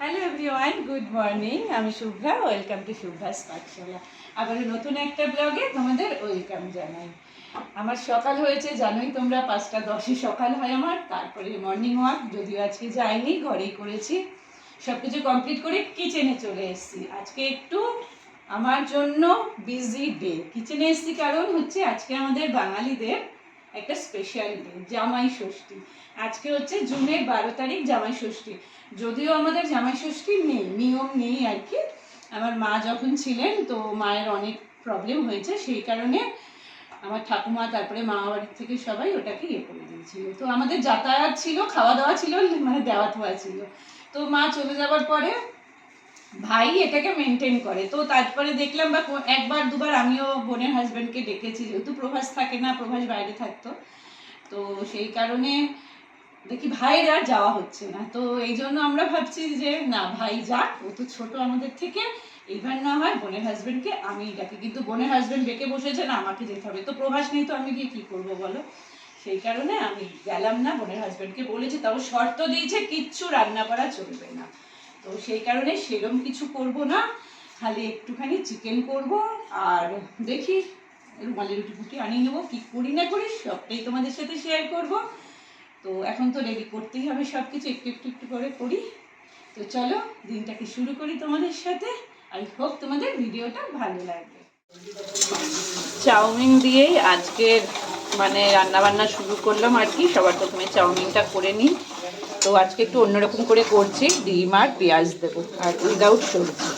Hello everyone, good morning. আমি Shubhra, welcome to শুভ্রাস পাঠশালা। আবার নতুন একটা ব্লগে তোমাদের ওয়েলকাম জানাই। আমার সকাল হয়েছে, জানোই তোমরা, 5:10 সকাল হয় আমার। তারপরে মর্নিং ওয়াক, যদিও আজকে যাইনি, ঘরেই করেছি। সব কিছু কমপ্লিট করে কিচেনে চলে এসেছি। আজকে একটু আমার জন্য বিজি ডে। কিচেনে এসেছি কারণ হচ্ছে আজকে আমাদের বাঙালিদের একটা স্পেশাল ডে, জামাই ষষ্ঠী। আজকে হচ্ছে জুনের 12 তারিখ জামাই ষষ্ঠী। যদিও আমাদের জামাই ষষ্ঠী নেই, নিয়ম নেই আর কি। আমার মা যখন ছিলেন তো মায়ের অনেক প্রবলেম হয়েছে, সেই কারণে আমার ঠাকুমা তারপরে মা বাড়ির থেকে সবাই ওটাকে ইয়ে করে দিয়েছিল। তো আমাদের যাতায়াত ছিল, খাওয়া দাওয়া ছিল, মানে দেওয়া থোয়া ছিল। তো মা চলে যাওয়ার পরে ভাই এটাকে মেনটেন করে। তো তারপরে দেখলাম বা একবার দুবার আমিও বোনের হাজব্যান্ডকে ডেকেছি, যেহেতু প্রভাস থাকে না, প্রভাস বাইরে থাকতো। তো সেই কারণে দেখি ভাইয়ের আর যাওয়া হচ্ছে না। তো এই জন্য আমরা ভাবছি যে না, ভাই যাক, ও তো ছোট আমাদের থেকে, এইবার না হয় বোনের হাজব্যান্ডকে আমি ডাকি। কিন্তু বোনের হাজব্যান্ড ডেকে বসেছে না, আমাকে যেতে হবে। তো প্রভাস নেই, তো আমি গিয়ে কী করবো বলো? সেই কারণে আমি গেলাম না। বোনের হাজব্যান্ডকে বলেছি, তাও শর্ত দিয়েছে কিচ্ছু রান্না করা চলবে না। তো সেই কারণে সেরম কিছু করব না, খালি একটুখানি চিকেন করব। আর দেখি রুমালি রুটি ফুটি আনিয়ে নেবো, কী করি না করি সবটাই তোমাদের সাথে শেয়ার করব। তো এখন তো রেডি করতেই হবে সব কিছু, একটু একটু একটু করে করি। তো চলো দিনটাকে শুরু করি তোমাদের সাথে। আই হোপ তোমাদের ভিডিওটা ভালো লাগবে। চাউমিন দিয়েই আজকের মানে রান্নাবান্না শুরু করলাম আর কি। সবার প্রথমে চাউমিনটা করে নিই। তো আজকে একটু অন্যরকম করে করছি, ডিম আর পেঁয়াজ দেবো আর উইদাউট সবজি।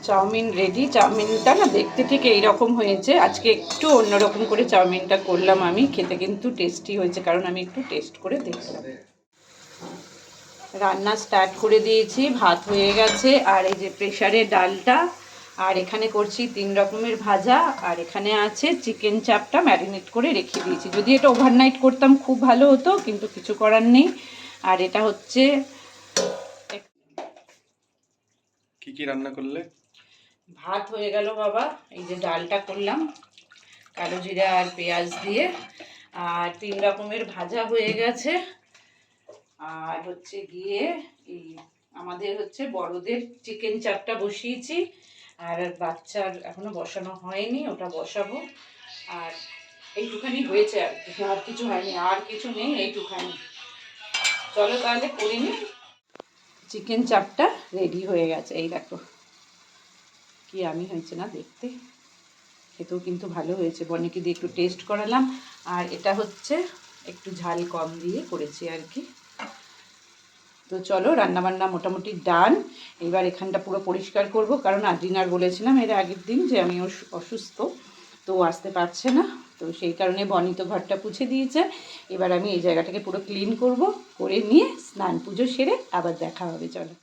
Chowmein ready. চাউমিনটা না দেখতে ঠিক এইরকম হয়েছে। আজকে একটু অন্যরকম করে চাউমিনটা করলাম আমি। খেতে কিন্তু টেস্টি হয়েছে, কারণ আমি একটু টেস্ট করে দেখলাম। রান্না স্টার্ট করে দিয়েছি, ভাত হয়ে গেছে। আর এই যে প্রেসারে ডালটা, আর এখানে করছি 3 রকমের ভাজা। আর এখানে আছে চিকেন চাপটা ম্যারিনেট করে রেখে দিয়েছি। যদি এটা ওভারনাইট করতাম খুব ভালো হতো, কিন্তু কিছু করার নেই। আর এটা হচ্ছে কি কি রান্না করলে? ভাত হয়ে গেল বাবা, এই যে ডালটা করলাম কালো জিরা আর পেঁয়াজ দিয়ে। আর 3 রকমের ভাজা হয়ে গেছে। আর হচ্ছে গিয়ে এই আমাদের হচ্ছে বড়দের চিকেন চাপটা বসিয়েছি। আর বাচ্চার এখনো বসানো হয়নি, ওটা বসাবো। আর এইটুখানি হয়েছে আর কি, আর কিছু হয়নি, আর কিছু নেই, এইটুখানি। চলো তাহলে করে নিই। চিকেন চাপটা রেডি হয়ে গেছে, এই দেখো কি আমি হয়েছে না দেখতে। খেতেও কিন্তু ভালো হয়েছে, বনিকে দিয়ে একটু টেস্ট করালাম। আর এটা হচ্ছে একটু ঝাল কম দিয়ে করেছি আর কি। তো চলো রান্নাবান্না মোটামুটি ডান। এবার এখানটা পুরো পরিষ্কার করব, কারণ আদ্রিনার বলেছিলাম এর আগের দিন যে আমি অসুস্থ, তো আসতে পারছে না। তো সেই কারণে বনি তো ঘরটা পুছে দিয়েছে। এবার আমি এই জায়গাটাকে পুরো ক্লিন করব, করে নিয়ে স্নান পুজো সেরে আবার দেখা হবে। চলো,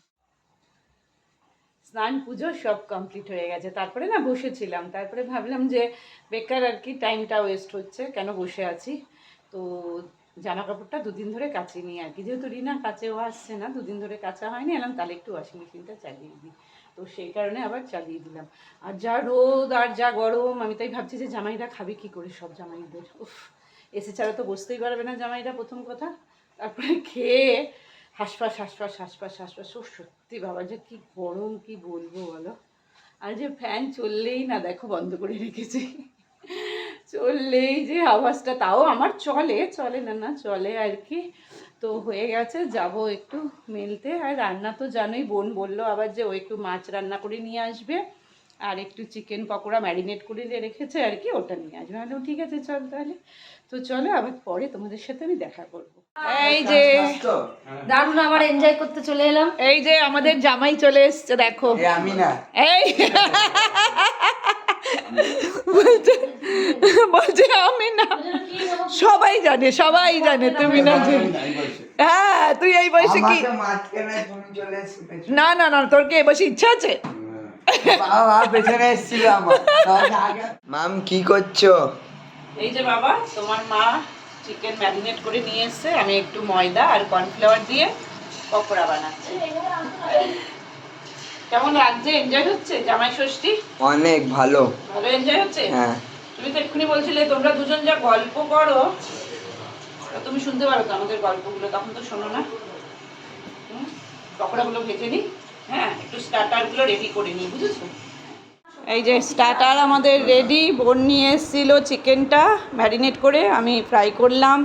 স্নান পুজো সব কমপ্লিট হয়ে গেছে। তারপরে না বসেছিলাম, তারপরে ভাবলাম যে বেকার আর কি টাইমটা ওয়েস্ট হচ্ছে, কেন বসে আছি। তো জামা কাপড়টা 2 দিন ধরে কাচিনি আর কি, যেহেতু রিনা কাচেও আসছে না, 2 দিন ধরে কাচা হয়নি। এলাম তাহলে একটু ওয়াশিং মেশিনটা চালিয়ে দিই। তো সেই কারণে আবার চালিয়ে দিলাম। আর যা রোদ আর যা গরম, আমি তাই ভাবছি যে জামাইরা খাবে কী করে, সব জামাইদের। উফ, এসে ছাড়া তো বসতেই পারবে না জামাইরা, প্রথম কথা। তারপরে খেয়ে হাঁসফাঁস হাঁসফাঁস হাঁসফাঁস হাঁসফাঁস। ও সত্যি বাবা, যে কি গরম, কি বলবো বলো। আর যে ফ্যান চললেই না, দেখো বন্ধ করে রেখেছি, চললেই যে আওয়াজটা, তাও আমার চলে চলে না না চলে আর কি। তো হয়ে গেছে, যাব একটু মেলতে। আর রান্না তো জানোই, বোন বললো আবার যে ও একটু মাছ রান্না করে নিয়ে আসবে, আর একটু চিকেন পকোড়া ম্যারিনেট করে রেখেছে আর কি, ওটা নিয়ে আসবে। আমি ঠিক আছে চল তাহলে। তো চলো আবার পরে তোমাদের সাথে আমি দেখা করবো। এই যে দারুণ, আবার এনজয় করতে চলে এলাম। এই যে আমাদের জামাই চলে এসছে, দেখো। আমি না, এই বলছে বলছে আমি না, সবাই জানে, সবাই জানে তুমি না যে। হ্যাঁ, তুই এই বয়সে কি? না না না, তোর কি এই বয়সে ইচ্ছা আছে? বাবা পেছনে এসেছিল আমার। মাম কি করছো? এই যে বাবা, তোমার মা চিকেন ম্যারিনেট করে নিয়ে এসছে। আমি একটু ময়দা আর কর্নফ্লাওয়ার দিয়ে পকোড়া বানাচ্ছি। কেমন লাগছে? এনজয় হচ্ছে জামাই ষষ্ঠী? অনেক ভালো। ভালো এনজয় হচ্ছে? হ্যাঁ। তুমি তো এক্ষুনি বলছিলে তোমরা দুজন যা গল্প করো, তুমি শুনতে পারো তো আমাদের গল্পগুলো? তখন তো শোনো না। পকোড়াগুলো ভেজে নিই। হ্যাঁ, একটু স্টার্টারগুলো রেডি করে নিই, বুঝেছো? এই যে স্টার্টার আমাদের রেডি। বোন নিয়ে এসেছিল চিকেনটা ম্যারিনেট করে, আমি ফ্রাই করলাম।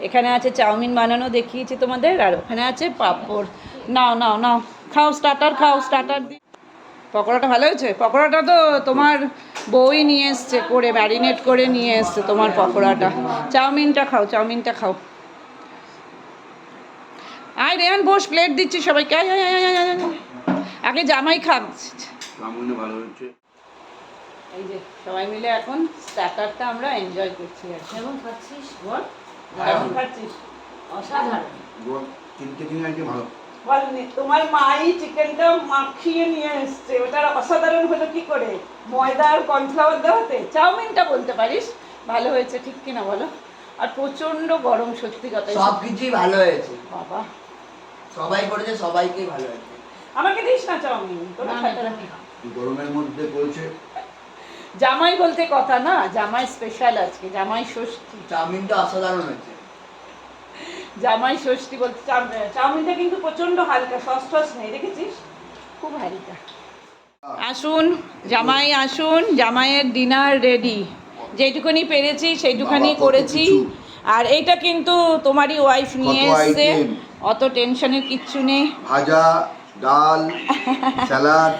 এখানে আছে চাউমিন বানানো দেখিয়েছি তোমাদের, আর ওখানে আছে পাঁপড়। নাও নাও নাও, খাও স্টার্টার, খাও স্টার্টার দি। পকোড়াটা ভালো হয়েছে? পকোড়াটা তো তোমার বউই নিয়ে এসছে করে, ম্যারিনেট করে নিয়ে এসছে তোমার পকোড়াটা। চাউমিনটা খাও, চাউমিনটা খাও। আয় রেহান বস, প্লেট দিচ্ছি সবাইকে। আয় আয় আয় আয় আয় আয়। আগে জামাই খাক। ভালো হচ্ছে। এই যে সবাই মিলে এখন স্টার্টারটা আমরা এনজয় করছি আর কি। কেমন খাচ্ছিস বল? কেমন খাচ্ছিস? অসাধারণ। তিনটে দিন আগে ভালো। বলনি তোমার মাই চিকেনটা মাখিয়ে নিয়ে এসছে, ওটার অসাধারণ হলো কি করে? ময়দা আর কর্নফ্লাওয়ার দেওয়াতে। চাউমিনটা বলতে পারিস ভালো হয়েছে, ঠিক কিনা বলো? আর প্রচন্ড গরম, সত্যি কথা। সবকিছুই ভালো হয়েছে, বাবা, সবাই করেছে, সবাইকেই ভালো হয়েছে। আমাকে দিস না চাউমিন, তোরা খাতে রাখি। গরমের মধ্যে বলছে জামাই বলতে কথা না, জামাই স্পেশাল আজকে, জামাই ষষ্ঠী। চাউমিনটা অসাধারণ হয়েছে। জামাই ষষ্ঠী বলতে চাউমিনটা কিন্তু প্রচন্ড হালকা, সস টস নেই, দেখেছিস? খুব হালকা। আসুন জামাই, আসুন, জামাইয়ের ডিনার রেডি। যেটুকুনি পেরেছি সেইটুখানি করেছি। আর এইটা কিন্তু তোমারই ওয়াইফ নিয়ে এসছে, অত টেনশনের কিচ্ছু নেই। ভাজা, ডাল, স্যালাড,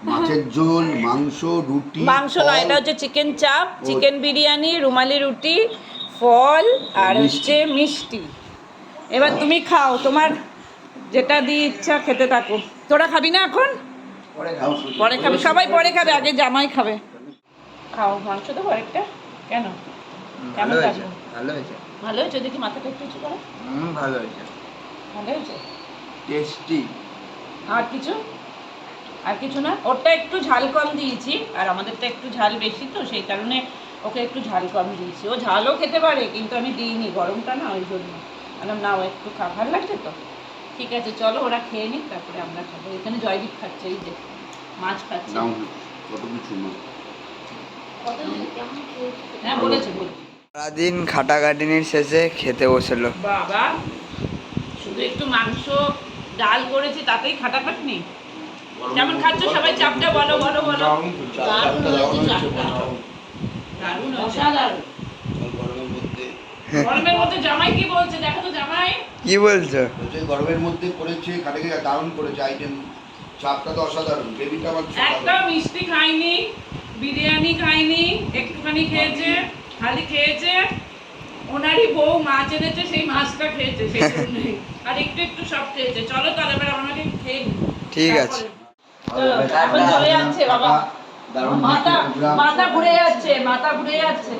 মাছের ঝোল, মাংস, রুটি, মাংস নয়, এটা হচ্ছে চিকেন চাপ, চিকেন বিরিয়ানি, রুমালি রুটি, ফল আর হচ্ছে মিষ্টি। এবার তুমি খাও, তোমার যেটা দিয়ে ইচ্ছা খেতে থাকো। তোরা খাবি না এখন? পরে খাবি, সবাই পরে খাবে, আগে জামাই খাবে। খাও মাংস দেবো আরেকটা। কেন? কেমন ভালো হয়েছে, লাগলো? ভালো হয়েছে। ভালো হয়েছে, দেখি মাথাটা একটু উঁচু করো। ভালো হয়েছে, ভালো হয়েছে। টেস্টি। আর কিছু? আর কিছু না? ওরটা একটু ঝাল কম দিয়েছি, আর আমাদেরটা একটু ঝাল বেশি, তো সেই কারণে ওকে একটু ঝাল কম দিয়েছি। ও ঝালও খেতে পারে, কিন্তু আমি দিইনি, গরমটা না, ওই জন্য বললাম না, ও একটু ভালো লাগছে তো। ঠিক আছে, চলো ওরা খেয়ে নিক, তারপরে আমরা খাবো। এখানে জয়দীপ খাচ্ছে, এই যে মাছ খাচ্ছে। কত কিছু মাছ। কেমন খেয়েছিস? হ্যাঁ বলেছে, বলেছে। সারাদিন খাটাখাটিনির শেষে খেতে বসলো। বাবা, শুধু একটু মাংস ডাল করেছি, তাতেই খাটাখাটনি। কেমন খাচ্ছ সবাই? চাপটা বলো বলো বলো। দারুণ হয়েছে। অসাধারণ। গরমের মধ্যে জামাই কি বলছে দেখো তো, জামাই কি বলছো? গরমের মধ্যে করেছে, খাটে দারুণ করেছে আইটেম। চাপটা তো অসাধারণ, গ্রেভিটা আমার একটা মিষ্টি খাইনি, বিরিয়ানি খাইনি, একটুখানি খেয়েছে, খালি খেয়েছে। ওনারই বউ মাছ এনেছে, সেই মাছটা খেয়েছে, সেই জন্যই। আর একটু একটু সব খেয়েছে। চলো তাহলে এবার আমাকে খেয়ে নিই। ঠিক আছে। চলো, এখন চলে যাচ্ছে বাবা। মাথা ঘুরে যাচ্ছে, মাথা ঘুরে যাচ্ছে।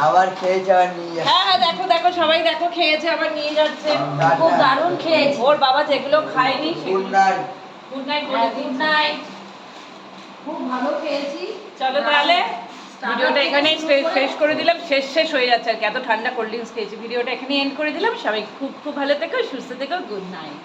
আবার খেয়েছে, আবার নিয়ে যাচ্ছে। হ্যাঁ হ্যাঁ, দেখো দেখো, সবাই দেখো, খেয়েছে আবার নিয়ে যাচ্ছে। খুব দারুণ খেয়েছি। ওর বাবা যেগুলো খায়নি গুড সেগুলো। নাইট। গুড নাইট বলে দিন। Good night. খুব ভালো খেয়েছি। চলো তাহলে ভিডিওটা এখানেই শেষ করে দিলাম। শেষ হয়ে যাচ্ছে আর কি, এত ঠান্ডা কোল্ড ড্রিঙ্কস খেয়েছি। ভিডিওটা এখানেই এন্ড করে দিলাম। সবাই খুব খুব ভালো থেকো, সুস্থ থেকো, গুড নাইট।